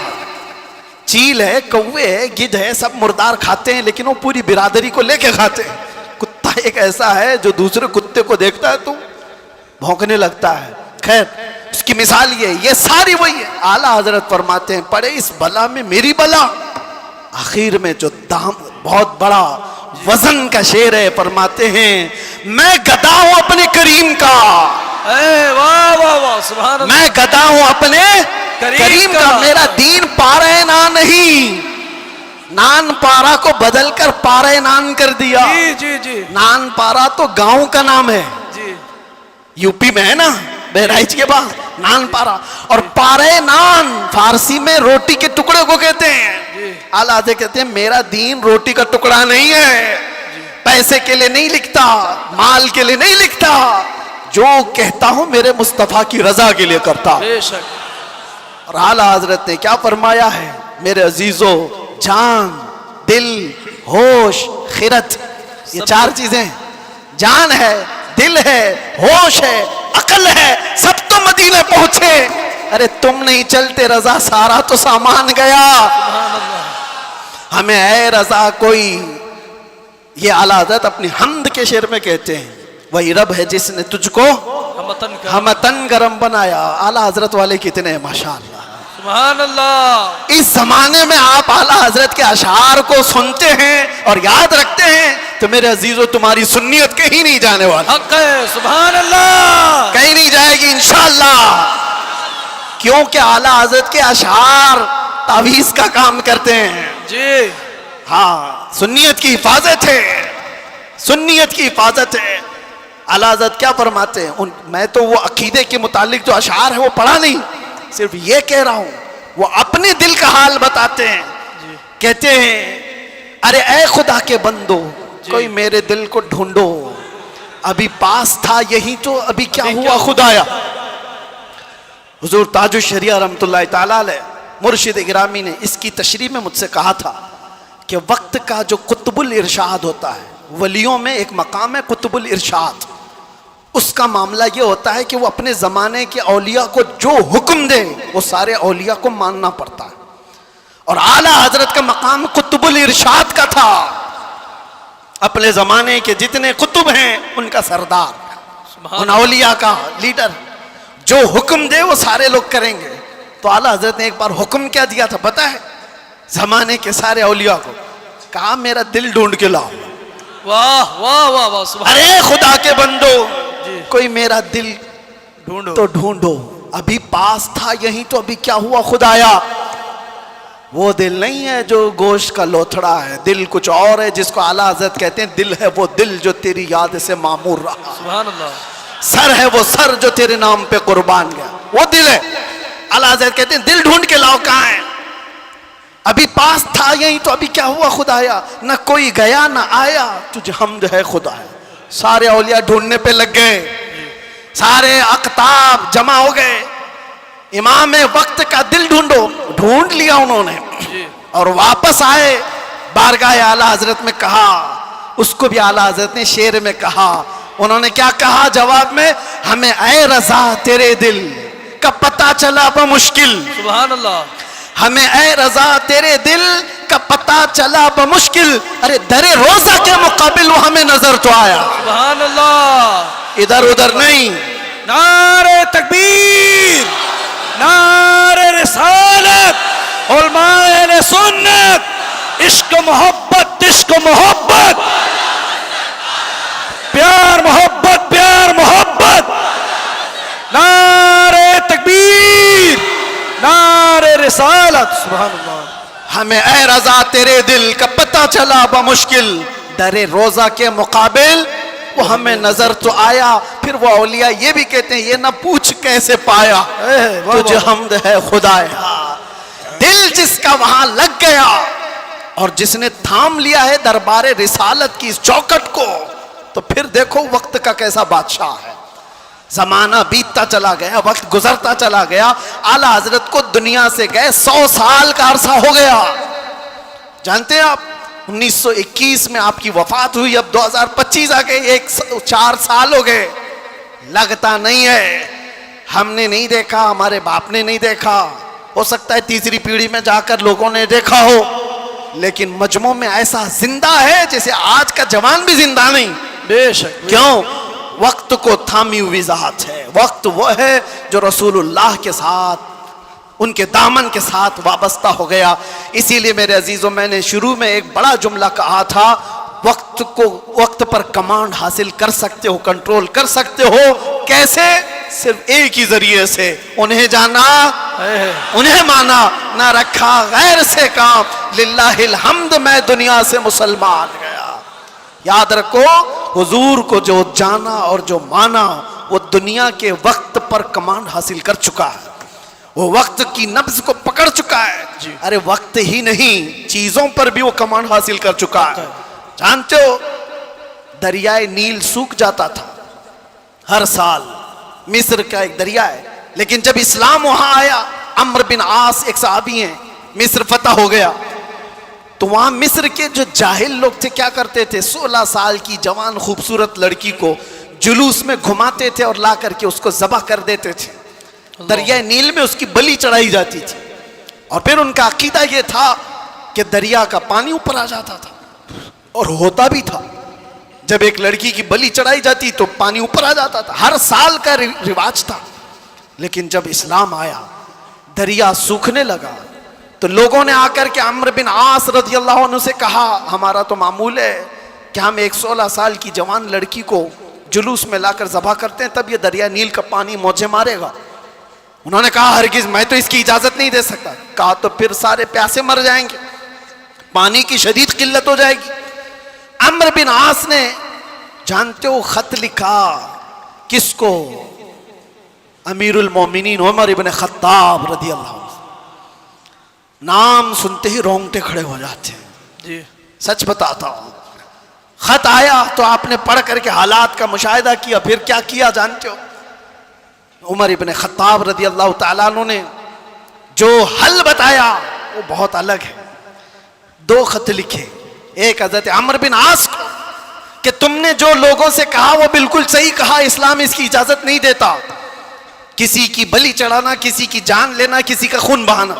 Speaker 1: چیل ہے, کوے ہے, گدھ ہے, سب مردار کھاتے ہیں, لیکن وہ پوری برادری کو لے کے کھاتے ہیں. کتا ایک ایسا ہے جو دوسرے کتے کو دیکھتا ہے تو بھونکنے لگتا ہے. خیر اس کی مثال یہ ساری وہی ہے. اعلیٰ حضرت فرماتے ہیں پڑے اس بلا میں میری بلا. آخر میں جو دام بہت بڑا وزن کا شعر ہے, فرماتے ہیں میں گدا ہوں اپنے کریم کا.
Speaker 2: واہ واہ واہ, سبحان اللہ.
Speaker 1: میں گدا ہوں اپنے کریم کا. میرا دین پارے نان نہیں, نان پارا کو بدل کر پارے نان کر دیا.
Speaker 2: جی جی جی,
Speaker 1: نان پارا تو گاؤں کا نام ہے,
Speaker 2: جی.
Speaker 1: یو پی میں ہے نا, بہرائچ کے بعد نان پارا. اور پارے نان فارسی میں روٹی کے ٹکڑے کو کہتے ہیں. اعلیٰ حضرت کہتے ہیں میرا دین روٹی کا ٹکڑا نہیں ہے. پیسے کے لیے نہیں لکھتا, مال کے لیے نہیں لکھتا, جو کہتا ہوں میرے مصطفیٰ کی رضا کے لیے کرتا ہوں.
Speaker 2: بے شک.
Speaker 1: اور اعلیٰ حضرت نے کیا فرمایا ہے میرے عزیزو, جان, دل, ہوش, خرد, یہ چار چیزیں, جان ہے, دل ہے, ہوش ہے, عقل ہے, سب تو مدینے پہنچے. ارے تم نہیں چلتے رضا, سارا تو سامان گیا. ہمیں اے رضا کوئی, یہ اعلیٰ حضرت اپنی حمد کے شعر میں کہتے ہیں, وہی رب ہے جس نے تجھ کو ہمتن گرم بنایا. اعلیٰ حضرت والے کتنے ہیں ماشاءاللہ.
Speaker 2: سبحان اللہ.
Speaker 1: اس زمانے میں آپ اعلیٰ حضرت کے اشعار کو سنتے ہیں اور یاد رکھتے ہیں تو میرے عزیزو تمہاری سنیت کہیں نہیں جانے والی.
Speaker 2: حق ہے. سبحان اللہ.
Speaker 1: کہیں نہیں جائے گی انشاءاللہ, کیونکہ اعلیٰ حضرت کے اشعار تعویذ کا کام کرتے ہیں.
Speaker 2: جی
Speaker 1: ہاں, سنیت کی حفاظت ہے, سنیت کی حفاظت ہے. اعلیٰ حضرت کیا فرماتے ہیں, میں تو وہ عقیدے کے متعلق جو اشعار ہے وہ پڑھا نہیں, صرف یہ کہہ رہا ہوں, وہ اپنے دل کا حال بتاتے ہیں. کہتے ہیں ارے اے خدا کے بندو, کوئی میرے دل کو ڈھونڈو, ابھی پاس تھا یہی تو ابھی کیا ہوا خدایا. حضور تاج الشریعہ رحمۃ اللہ تعالیٰ علیہ مرشد گرامی نے اس کی تشریح میں مجھ سے کہا تھا کہ وقت کا جو قطب الارشاد ہوتا ہے, ولیوں میں ایک مقام ہے قطب الارشاد, اس کا معاملہ یہ ہوتا ہے کہ وہ اپنے زمانے کے اولیاء کو جو حکم دے وہ سارے اولیاء کو ماننا پڑتا ہے. اور اعلیٰ حضرت کا مقام قطب الارشاد کا تھا, اپنے زمانے کے جتنے قطب ہیں ان کا سردار, ان اولیاء کا لیڈر, جو حکم دے وہ سارے لوگ کریں گے. تو اعلیٰ حضرت نے ایک بار حکم کیا دیا تھا پتہ ہے, زمانے کے سارے اولیاء کو کہا میرا دل ڈھونڈ کے لاؤ.
Speaker 2: واہ واہ واہ واہ. سبحان.
Speaker 1: ارے خدا کے بندو, کوئی میرا دل
Speaker 2: ڈھونڈو
Speaker 1: تو ڈھونڈو, ابھی پاس تھا یہیں تو ابھی کیا ہوا خدایا. وہ دل نہیں ہے جو گوشت کا لوتھڑا ہے, دل کچھ اور ہے جس کو اعلیٰ حضرت کہتے ہیں دل ہے وہ دل جو تیری یاد سے معمور رہا.
Speaker 2: سبحان اللہ.
Speaker 1: سر ہے وہ سر جو تیرے نام پہ قربان گیا, وہ دل ہے. اعلیٰ حضرت کہتے ہیں دل ڈھونڈ کے لاؤ, کہاں ہے, ابھی پاس تھا یہیں تو ابھی کیا ہوا خدایا. نہ کوئی گیا نہ آیا, تجھے حمد ہے خدایا. سارے اولیاء ڈھونڈنے پہ لگ گئے, سارے اقطاب جمع ہو گئے, امام وقت کا دل ڈھونڈو. ڈھونڈ لیا انہوں نے اور واپس آئے, بارگاہ اعلیٰ حضرت میں کہا, اس کو بھی اعلیٰ حضرت نے شعر میں کہا. انہوں نے کیا کہا جواب میں, ہمیں اے رضا تیرے دل کا پتہ چلا بمشکل.
Speaker 2: سبحان اللہ.
Speaker 1: ہمیں اے رضا تیرے دل کا پتہ چلا بمشکل, ارے در روزہ کے مقابل وہ ہمیں نظر تو آیا.
Speaker 2: سبحان اللہ.
Speaker 1: ادھر ادھر نہیں.
Speaker 2: نعرہ تکبیر, نعرہ رسالت, علماء اہل سنت, عشق محبت, عشق محبت, پیار محبت, پیار محبت. نعرہ تکبیر, نعرہ رسالت. سبحان اللہ.
Speaker 1: ہمیں اے رضا تیرے دل کا پتہ چلا بمشکل, در روزہ کے مقابل وہ ہمیں نظر تو آیا. پھر وہ اولیاء یہ بھی کہتے ہیں یہ نہ پوچھ کیسے پایا, تجھے حمد ہے خدایا. دل جس کا وہاں لگ گیا اور جس نے تھام لیا ہے دربار رسالت کی اس چوکٹ کو, تو پھر دیکھو وقت کا کیسا بادشاہ ہے. زمانہ بیتتا چلا گیا, وقت گزرتا چلا گیا. اعلیٰ حضرت کو دنیا سے گئے 100 سال کا عرصہ ہو گیا. جانتے ہیں آپ 1921 میں آپ کی وفات ہوئی, اب 2025 آ گئے, 4 سال ہو گئے. لگتا نہیں ہے, ہم نے نہیں دیکھا, ہمارے باپ نے نہیں دیکھا, ہو سکتا ہے تیسری پیڑھی میں جا کر لوگوں نے دیکھا ہو, لیکن مجموع میں ایسا زندہ ہے جیسے آج کا جوان بھی زندہ نہیں.
Speaker 2: بے شک.
Speaker 1: کیوں؟ وقت کو تھامی ہوئی ذات ہے. وقت وہ ہے جو رسول اللہ کے ساتھ, ان کے دامن کے ساتھ وابستہ ہو گیا. اسی لیے میرے عزیزوں, میں نے شروع میں ایک بڑا جملہ کہا تھا, وقت کو, وقت پر کمانڈ حاصل کر سکتے ہو, کنٹرول کر سکتے ہو. کیسے؟ صرف ایک ہی ذریعے سے, انہیں جانا, انہیں مانا, نہ رکھا غیر سے کام. للہ الحمد میں دنیا سے مسلمان گیا. یاد رکھو, حضور کو جو جانا اور جو مانا وہ دنیا کے وقت پر کمانڈ حاصل کر چکا ہے, وہ وقت کی نبض کو پکڑ چکا ہے. ارے وقت ہی نہیں, چیزوں پر بھی وہ کمانڈ حاصل کر چکا ہے. جانتے ہو دریائے نیل سوکھ جاتا تھا ہر سال. مصر کا ایک دریا ہے, لیکن جب اسلام وہاں آیا, عمرو بن عاص ایک صحابی ہیں, مصر فتح ہو گیا, تو وہاں مصر کے جو جاہل لوگ تھے کیا کرتے تھے, 16 سال کی جوان خوبصورت لڑکی کو جلوس میں گھماتے تھے اور لا کر کے اس کو ذبح کر دیتے تھے. دریائے نیل میں اس کی بلی چڑھائی جاتی تھی, اور پھر ان کا عقیدہ یہ تھا کہ دریا کا پانی اوپر آ جاتا تھا, اور ہوتا بھی تھا. جب ایک لڑکی کی بلی چڑھائی جاتی تو پانی اوپر آ جاتا تھا, ہر سال کا رواج تھا. لیکن جب اسلام آیا, دریا سوکھنے لگا, تو لوگوں نے آ کر کے عمرو بن عاص رضی اللہ عنہ سے کہا, ہمارا تو معمول ہے کہ ہم ایک 16 سال کی جوان لڑکی کو جلوس میں لا کر ذبح کرتے ہیں, تب یہ دریا نیل کا پانی موجیں مارے گا. انہوں نے کہا ہرگز میں تو اس کی اجازت نہیں دے سکتا. کہا تو پھر سارے پیاسے مر جائیں گے, پانی کی شدید قلت ہو جائے گی. عمرو بن عاص نے جانتے ہو خط لکھا کس کو, امیر المومنین عمر ابن خطاب رضی اللہ عنہ. نام سنتے ہی رونگٹے کھڑے ہو جاتے ہیں جی, سچ بتاتا ہوں. خط آیا تو آپ نے پڑھ کر کے حالات کا مشاہدہ کیا, پھر کیا کیا جانتے ہو, عمر ابن خطاب رضی اللہ تعالیٰ عنہ نے جو حل بتایا وہ بہت الگ ہے. 2 خط لکھے, ایک حضرت عمرو بن عاص کو کہ تم نے جو لوگوں سے کہا وہ بالکل صحیح کہا, اسلام اس کی اجازت نہیں دیتا, کسی کی بلی چڑھانا, کسی کی جان لینا, کسی کا خون بہانا,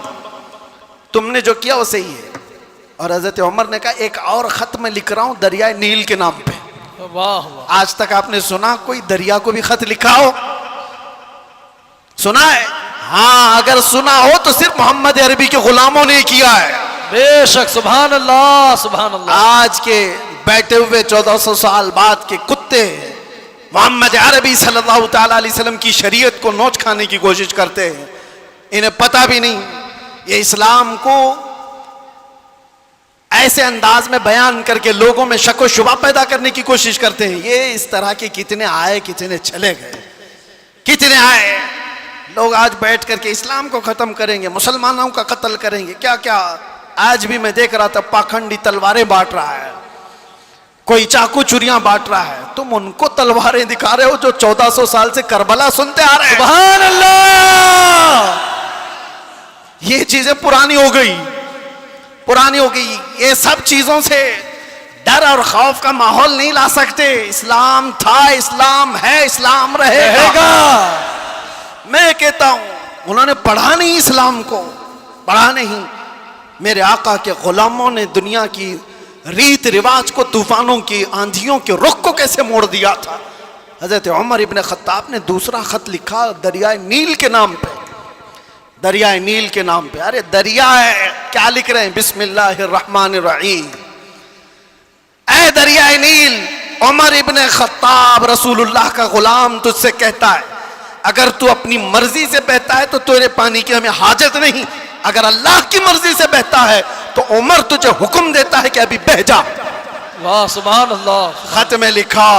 Speaker 1: تم نے جو کیا وہ صحیح ہے. اور حضرت عمر نے کہا ایک اور خط میں لکھ رہا ہوں دریائے نیل کے نام پہ.
Speaker 2: واہ واہ.
Speaker 1: آج تک آپ نے سنا کوئی دریا کو بھی خط لکھا ہو؟ سنا ہے؟ ہاں, اگر سنا ہو تو صرف محمد عربی کے غلاموں نے کیا ہے.
Speaker 2: بے شک, سبحان اللہ سبحان اللہ.
Speaker 1: آج کے بیٹھے ہوئے 1400 سال بعد کے کتے محمد عربی صلی اللہ تعالی علیہ وسلم کی شریعت کو نوچ کھانے کی کوشش کرتے ہیں, انہیں پتہ بھی نہیں. یہ اسلام کو ایسے انداز میں بیان کر کے لوگوں میں شک و شبہ پیدا کرنے کی کوشش کرتے ہیں. یہ اس طرح کے کتنے آئے کتنے چلے گئے, کتنے آئے. لوگ آج بیٹھ کر کے اسلام کو ختم کریں گے, مسلمانوں کا قتل کریں گے, کیا کیا. آج بھی میں دیکھ رہا تھا پاکھنڈی تلواریں بانٹ رہا ہے, کوئی چاقو چوریاں بانٹ رہا ہے. تم ان کو تلواریں دکھا رہے ہو جو 1400 سال سے کربلا سنتے آ رہے ہیں.
Speaker 2: سبحان اللہ.
Speaker 1: یہ چیزیں پرانی ہو گئی, پرانی ہو گئی. یہ سب چیزوں سے ڈر اور خوف کا ماحول نہیں لا سکتے. اسلام تھا, اسلام ہے, اسلام رہے گا. میں کہتا ہوں انہوں نے پڑھا نہیں اسلام کو, پڑھا نہیں. میرے آقا کے غلاموں نے دنیا کی ریت رواج کو, طوفانوں کی, آندھیوں کے رخ کو کیسے موڑ دیا تھا. حضرت عمر ابن خطاب نے دوسرا خط لکھا دریائے نیل کے نام پہ, دریائے نیل کے نام پہ. ارے دریا ہے, کیا لکھ رہے ہیں, بسم اللہ الرحمن الرحیم. اے دریائے نیل, عمر ابن خطاب رسول اللہ کا غلام تجھ سے کہتا ہے اگر تو اپنی مرضی سے بہتا ہے تو تیرے پانی کی ہمیں حاجت نہیں, اگر اللہ کی مرضی سے بہتا ہے تو عمر تجھے حکم دیتا ہے کہ ابھی بہ جا.
Speaker 2: واہ سبحان اللہ.
Speaker 1: خط میں لکھا,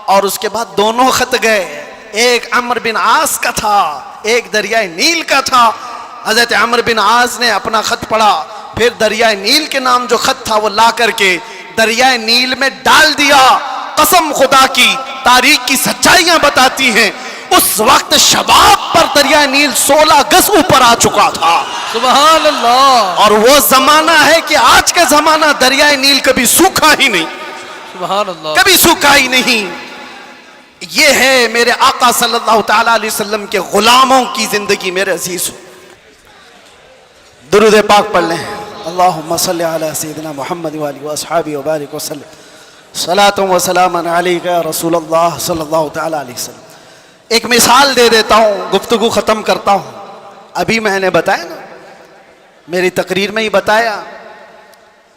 Speaker 1: اور اس کے بعد دونوں خط گئے, ایک عمرو بن عاص کا تھا, ایک دریائے نیل کا تھا. حضرت عمرو بن عاص نے اپنا خط پڑھا, پھر دریائے نیل کے نام جو خط تھا وہ لا کر کے دریائے نیل میں ڈال دیا. قسم خدا کی, تاریخ کی سچائیاں بتاتی ہیں اس وقت شباب پر دریائے نیل 16 گز اوپر آ چکا تھا.
Speaker 2: سبحان اللہ.
Speaker 1: اور وہ زمانہ ہے کہ آج کا زمانہ دریائے نیل کبھی سوکھا ہی نہیں,
Speaker 2: سبحان اللہ,
Speaker 1: کبھی سوکھا ہی نہیں. یہ ہے میرے آقا صلی اللہ تعالی علیہ وسلم کے غلاموں کی زندگی. میرے عزیز درود پاک پڑھ لیں. اللہم صلی علی سیدنا محمد وآلہ واصحابہ وبارک وسلم. صلاۃ و سلام علیک یا رسول اللہ صلی اللہ تعالی علیہ وسلم. ایک مثال دے دیتا ہوں, گفتگو ختم کرتا ہوں. ابھی میں نے بتایا نا, میری تقریر میں ہی بتایا,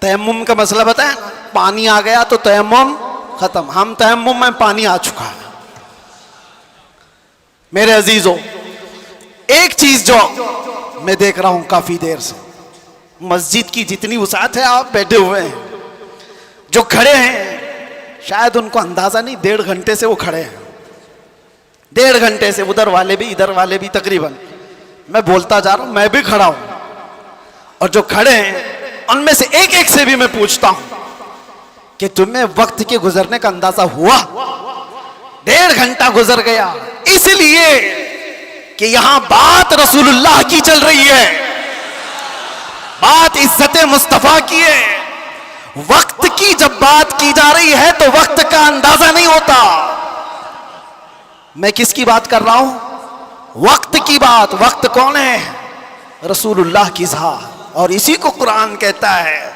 Speaker 1: تیمم کا مسئلہ بتایا نا, پانی آ گیا تو تیمم ختم. ہم تیمم میں پانی آ چکا ہے. میرے عزیزوں, ایک چیز جو میں دیکھ رہا ہوں کافی دیر سے, مسجد کی جتنی وسعت ہے آپ بیٹھے ہوئے ہیں, جو کھڑے ہیں شاید ان کو اندازہ نہیں, 1.5 گھنٹے سے وہ کھڑے ہیں, 1.5 گھنٹے سے. ادھر والے بھی ادھر والے بھی, تقریباً میں بولتا جا رہا ہوں, میں بھی کھڑا ہوں, اور جو کھڑے ہیں ان میں سے ایک ایک سے بھی میں پوچھتا ہوں کہ تمہیں وقت کے گزرنے کا اندازہ ہوا؟ 1.5 گھنٹہ گزر گیا، اس لیے کہ یہاں بات رسول اللہ کی چل رہی ہے، بات عزت مصطفیٰ کی ہے۔ وقت کی جب بات کی جا رہی ہے تو وقت کا اندازہ نہیں ہوتا۔ میں کس کی بات کر رہا ہوں؟ وقت کی بات۔ وقت کون ہے؟ رسول اللہ کی ذات، اور اسی کو قرآن کہتا ہے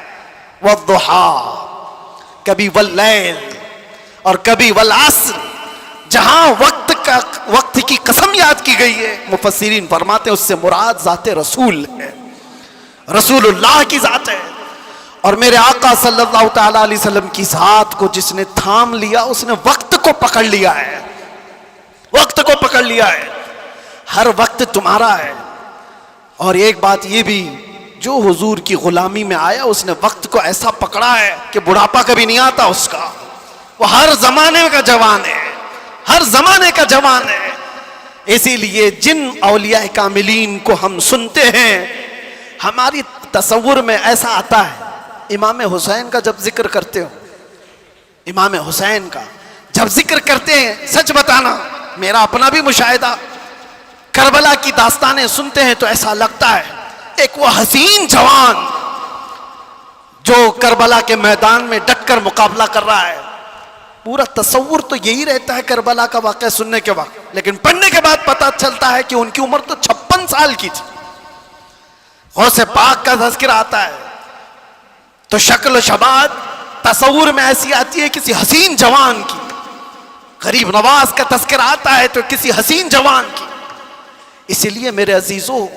Speaker 1: والضحیٰ، کبھی واللیل اور کبھی والعصر۔ جہاں وقت کی قسم یاد کی گئی ہے، مفسرین فرماتے ہیں اس سے مراد ذات رسول ہے، رسول اللہ کی ذات ہے۔ اور میرے آقا صلی اللہ تعالیٰ علیہ وسلم کی ذات کو جس نے تھام لیا اس نے وقت کو پکڑ لیا ہے، وقت کو پکڑ لیا ہے۔ ہر وقت تمہارا ہے۔ اور ایک بات یہ بھی، جو حضور کی غلامی میں آیا اس نے وقت کو ایسا پکڑا ہے کہ بڑھاپا کبھی نہیں آتا اس کا، وہ ہر زمانے کا جوان ہے، ہر زمانے کا جوان ہے۔ اسی لیے جن اولیاء کاملین کو ہم سنتے ہیں، ہماری تصور میں ایسا آتا ہے، امام حسین کا جب ذکر کرتے ہو، امام حسین کا جب ذکر کرتے ہیں، سچ بتانا میرا اپنا بھی مشاہدہ، کربلا کی داستانیں سنتے ہیں تو ایسا لگتا ہے ایک وہ حسین جوان جو کربلا کے میدان میں ڈٹ کر مقابلہ کر رہا ہے۔ پورا تصور تو یہی رہتا ہے کربلا کا واقعہ سننے کے وقت، لیکن پڑھنے کے بعد پتہ چلتا ہے کہ ان کی عمر تو 56 سال کی تھی۔ غوث پاک کا تذکرہ آتا ہے تو شکل و شباب تصور میں ایسی آتی ہے کسی حسین جوان کی، غریب نواز کا تذکرہ آتا ہے تو کسی حسین جوان کی۔ اس لیے میرے عزیزوں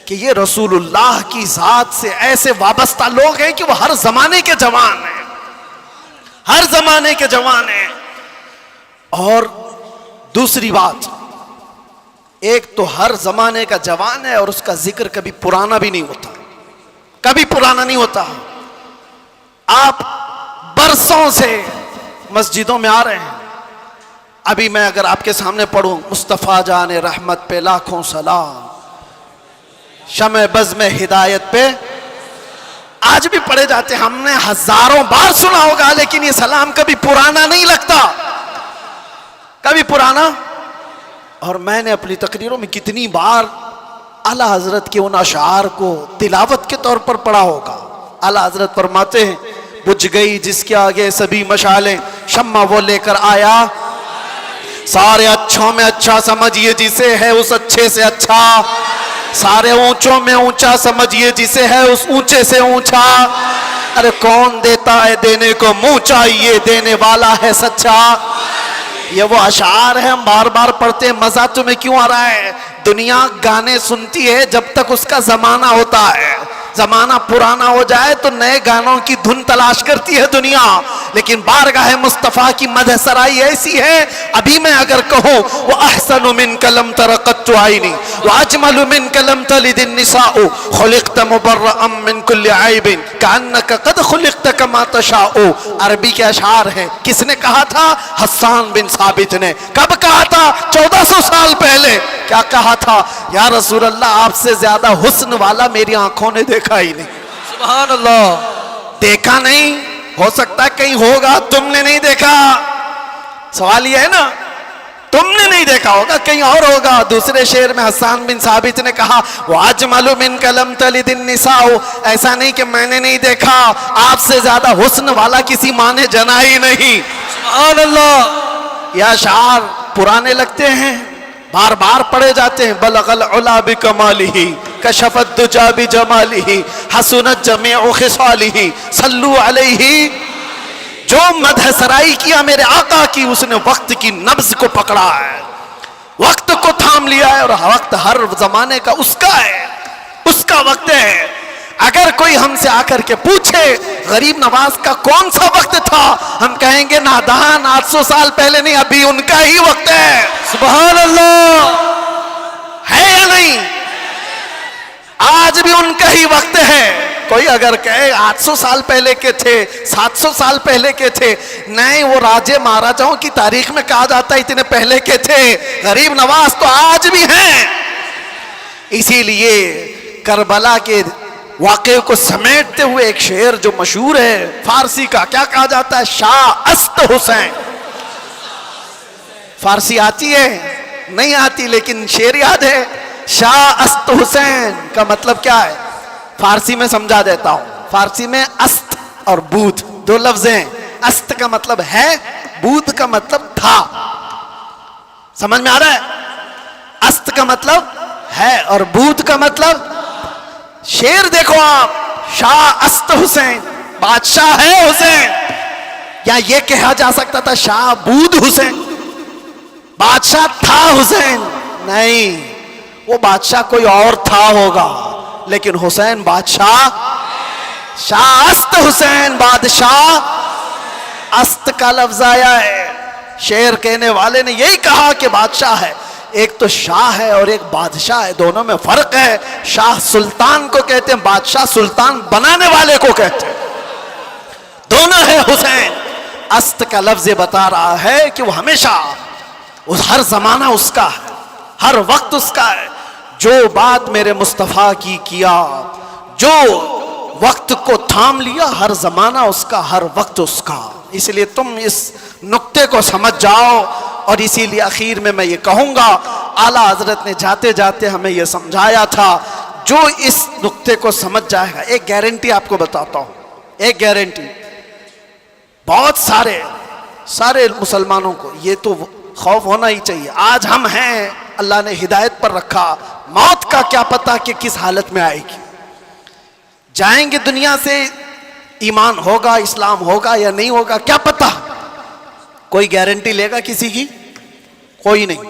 Speaker 1: کہ یہ رسول اللہ کی ذات سے ایسے وابستہ لوگ ہیں کہ وہ ہر زمانے کے جوان ہیں، ہر زمانے کے جوان ہیں۔ اور دوسری بات، ایک تو ہر زمانے کا جوان ہے اور اس کا ذکر کبھی پرانا بھی نہیں ہوتا، کبھی پرانا نہیں ہوتا۔ آپ برسوں سے مسجدوں میں آ رہے ہیں، ابھی میں اگر آپ کے سامنے پڑھوں مصطفیٰ جان رحمت پہ لاکھوں سلام، شمع بزم ہدایت پہ، آج بھی پڑھے جاتے ہیں، ہم نے ہزاروں بار سنا ہوگا، لیکن یہ سلام کبھی پرانا نہیں لگتا، کبھی پرانا۔ اور میں نے اپنی تقریروں میں کتنی بار اعلیٰ حضرت کے ان اشعار کو تلاوت کے طور پر پڑھا ہوگا۔ اعلیٰ حضرت فرماتے ہیں بجھ گئی جس کے آگے سبھی مشالیں، شمع وہ لے کر آیا، سارے اچھوں میں اچھا سمجھیے جسے ہے اس اچھے سے اچھا، سارے اونچوں میں اونچا سمجھیے جسے ہے اس اونچے سے اونچا۔ ارے کون دیتا ہے دینے کو منہ چاہیے، دینے والا ہے سچا۔ یہ وہ اشعار ہیں، ہم بار بار پڑھتے ہیں، مزہ تمہیں کیوں آ رہا ہے؟ دنیا گانے سنتی ہے جب تک اس کا زمانہ ہوتا ہے، زمانہ پرانا ہو جائے تو نئے گانوں کی دھن تلاش کرتی ہے دنیا، لیکن بارگاہ مصطفیٰ کی مدح سرائی ایسی ہے، ابھی میں اگر کہوں وَأَحْسَنُ مِنْكَ لَمْ تَرَ قَطُّ عَيْنِي وَأَجْمَلُ مِنْكَ لَمْ تَلِدِ النِّسَاءُ خُلِقْتَ مُبَرَّأً مِنْ كُلِّ عَيْبٍ كَأَنَّكَ قَدْ خُلِقْتَ كَمَا تَشَاءُ۔ عربی کے اشعار ہیں، کس نے کہا تھا؟ حسان بن ثابت نے۔ کب کہا تھا؟ 1400 سال پہلے۔ کیا کہا تھا؟ یا رسول اللہ آپ سے زیادہ حسن والا میری آنکھوں نے دیکھا ہی نہیں۔
Speaker 2: سبحان اللہ۔
Speaker 1: دیکھا نہیں، ہو سکتا ہے کہیں ہوگا، تم نے نہیں دیکھا۔ سوال یہ ہے نا، تم نے نہیں دیکھا ہوگا، کہیں اور ہوگا۔ دوسرے شعر میں حسان بن ثابت نے کہا وَأَجْمَلُ مِنْكَ لَمْ تَلِدِ النِّسَاءُ، ایسا نہیں کہ میں نے نہیں دیکھا، آپ سے زیادہ حسن والا کسی ماں نے جنا ہی نہیں۔
Speaker 2: سبحان اللہ۔
Speaker 1: یہ اشعار پرانے لگتے ہیں، بار بار پڑھے جاتے ہیں۔ بلغ العلا بکمالہ کشف الدجا بجمالہ حسنت جمیع خصالہ صلوا علیہ۔ جو مدح سرائی کیا میرے آقا کی، اس نے وقت کی نبض کو پکڑا ہے، وقت کو تھام لیا ہے، اور وقت ہر زمانے کا اس کا ہے، اس کا وقت ہے۔ اگر کوئی ہم سے آ کر کے پوچھے غریب نواز کا کون سا وقت تھا، ہم کہیں گے نادان 800 سال پہلے نہیں، ابھی ان کا ہی وقت ہے۔
Speaker 2: سبحان اللہ۔
Speaker 1: ہے یا نہیں؟ آج بھی ان کا ہی وقت ہے۔ کوئی اگر کہے 800 سال پہلے کے تھے، 700 سال پہلے کے تھے، نہیں، وہ راجے مہاراجاؤں کی تاریخ میں کہا جاتا ہے اتنے پہلے کے تھے۔ غریب نواز تو آج بھی ہیں۔ اسی لیے کربلا کے واقعے کو سمیٹتے ہوئے ایک شعر جو مشہور ہے فارسی کا، کیا کہا جاتا ہے؟ شاہ است حسین. فارسی آتی ہے؟ نہیں آتی، لیکن شعر یاد ہے. شاہ است حسین کا مطلب کیا ہے؟ فارسی میں سمجھا دیتا ہوں. فارسی میں است اور بود دو لفظ ہیں. است کا مطلب ہے، بود کا مطلب تھا. سمجھ میں آ رہا ہے؟ است کا مطلب ہے اور بود کا مطلب. شعر دیکھو آپ، شاہ است حسین، بادشاہ ہے حسین. یا یہ کہا جا سکتا تھا شاہ بود حسین، بادشاہ تھا حسین. نہیں، وہ بادشاہ کوئی اور تھا ہوگا، لیکن حسین بادشاہ. شاہ است حسین بادشاہ. است کا لفظ آیا ہے. شعر کہنے والے نے یہی کہا کہ بادشاہ ہے. ایک تو شاہ ہے اور ایک بادشاہ ہے، دونوں میں فرق ہے. شاہ سلطان کو کہتے ہیں، بادشاہ سلطان بنانے والے کو کہتے ہیں. دونوں ہے حسین. است کا لفظ بتا رہا ہے کہ وہ ہمیشہ، ہر زمانہ اس کا ہے، ہر وقت اس کا ہے. جو بات میرے مصطفیٰ کی کیا، جو وقت کو تھام لیا، ہر زمانہ اس کا، ہر وقت اس کا. اس لیے تم اس نقطے کو سمجھ جاؤ. اور اسی لیے اخیر میں یہ کہوں گا، اعلیٰ حضرت نے جاتے جاتے ہمیں یہ سمجھایا تھا، جو اس نقطے کو سمجھ جائے گا. ایک گارنٹی آپ کو بتاتا ہوں، ایک گارنٹی. بہت سارے مسلمانوں کو یہ تو خوف ہونا ہی چاہیے. آج ہم ہیں، اللہ نے ہدایت پر رکھا. موت کا کیا پتہ کہ کس حالت میں آئے گی. جائیں گے دنیا سے، ایمان ہوگا، اسلام ہوگا یا نہیں ہوگا، کیا پتہ. کوئی گارنٹی لے گا کسی کی؟ کوئی نہیں،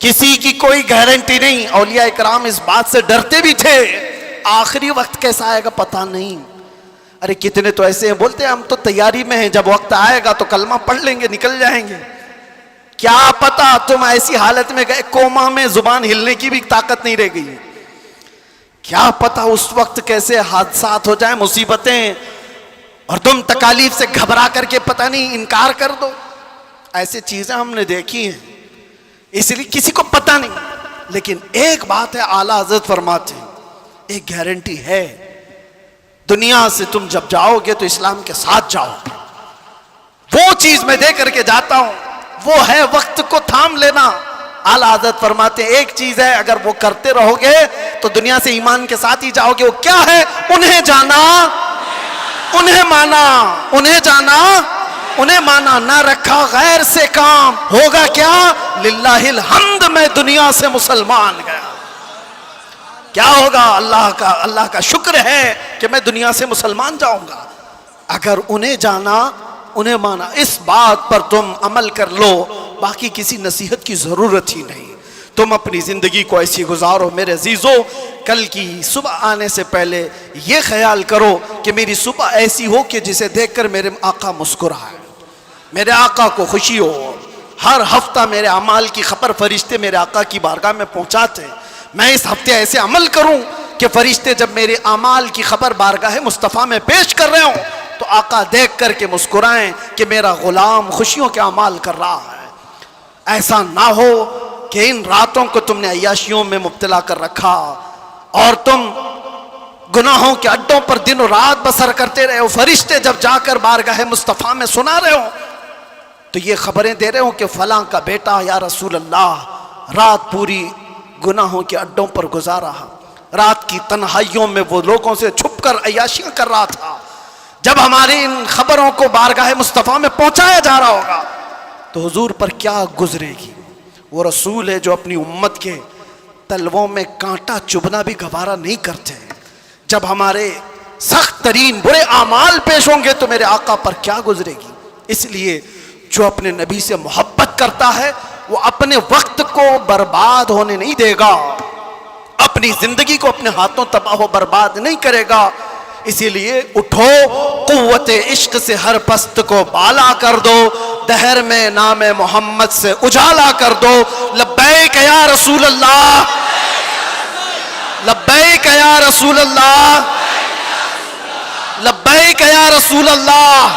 Speaker 1: کسی کی کوئی گارنٹی نہیں. اولیاء اکرام اس بات سے ڈرتے بھی تھے، آخری وقت کیسا آئے گا پتہ نہیں. ارے کتنے تو ایسے ہیں بولتے ہیں ہم تو تیاری میں ہیں، جب وقت آئے گا تو کلمہ پڑھ لیں گے، نکل جائیں گے. کیا پتہ تم ایسی حالت میں گئے، کوما میں زبان ہلنے کی بھی طاقت نہیں رہ گئی. کیا پتہ اس وقت کیسے حادثات ہو جائیں، مصیبتیں، اور تم تکالیف سے گھبرا کر کے پتہ نہیں انکار کر دو. ایسے چیزیں ہم نے دیکھی ہیں، اس لیے کسی کو پتہ نہیں. لیکن ایک بات ہے، اعلیٰ حضرت فرماتے ہیں، ایک گارنٹی ہے، دنیا سے تم جب جاؤ گے تو اسلام کے ساتھ جاؤ گے. وہ چیز میں دے کر کے جاتا ہوں، وہ ہے وقت کو تھام لینا. اعلیٰ حضرت فرماتے ہیں ایک چیز ہے، اگر وہ کرتے رہو گے تو دنیا سے ایمان کے ساتھ ہی جاؤ گے. وہ کیا ہے؟ انہیں جانا، انہیں مانا. انہیں جانا، انہیں مانا. نہ رکھا غیر سے کام، ہوگا کیا؟ للہ الحمد میں دنیا سے مسلمان گیا. کیا ہوگا؟ اللہ کا شکر ہے کہ میں دنیا سے مسلمان جاؤں گا. اگر انہیں جانا، انہیں مانا، اس بات پر تم عمل کر لو، باقی کسی نصیحت کی ضرورت ہی نہیں. تم اپنی زندگی کو ایسی گزارو. میرے عزیزو، کل کی صبح آنے سے پہلے یہ خیال کرو کہ میری صبح ایسی ہو کہ جسے دیکھ کر میرے آقا مسکرائے، میرے آقا کو خوشی ہو. ہر ہفتہ میرے اعمال کی خبر فرشتے میرے آقا کی بارگاہ میں پہنچاتے. میں اس ہفتے ایسے عمل کروں کہ فرشتے جب میرے اعمال کی خبر بارگاہ مصطفیٰ میں پیش کر رہے ہوں تو آقا دیکھ کر کے مسکرائیں کہ میرا غلام خوشیوں کے اعمال کر رہا ہے. ایسا نہ ہو کہ ان راتوں کو تم نے عیاشیوں میں مبتلا کر رکھا اور تم گناہوں کے اڈوں پر دن و رات بسر کرتے رہے ہو. فرشتے جب جا کر بارگاہ مصطفیٰ میں سنا رہے ہو تو یہ خبریں دے رہے ہو کہ فلاں کا بیٹا یا رسول اللہ رات پوری گناہوں کے اڈوں پر گزارا، رات کی تنہائیوں میں وہ لوگوں سے چھپ کر عیاشیاں کر رہا تھا. جب ہماری ان خبروں کو بارگاہ مصطفیٰ میں پہنچایا جا رہا ہوگا تو حضور پر کیا گزرے گی. وہ رسول ہے جو اپنی امت کے تلووں میں کانٹا چبھنا بھی گوارا نہیں کرتے. جب ہمارے سخت ترین برے اعمال پیش ہوں گے تو میرے آقا پر کیا گزرے گی. اس لیے جو اپنے نبی سے محبت کرتا ہے وہ اپنے وقت کو برباد ہونے نہیں دے گا، اپنی زندگی کو اپنے ہاتھوں تباہ و برباد نہیں کرے گا. اسی لیے اٹھو، قوت عشق سے ہر پست کو بالا کر دو، دہر میں نام محمد سے اجالا کر دو. لبیک یا رسول اللہ، لبیک یا رسول اللہ، لبیک یا رسول اللہ.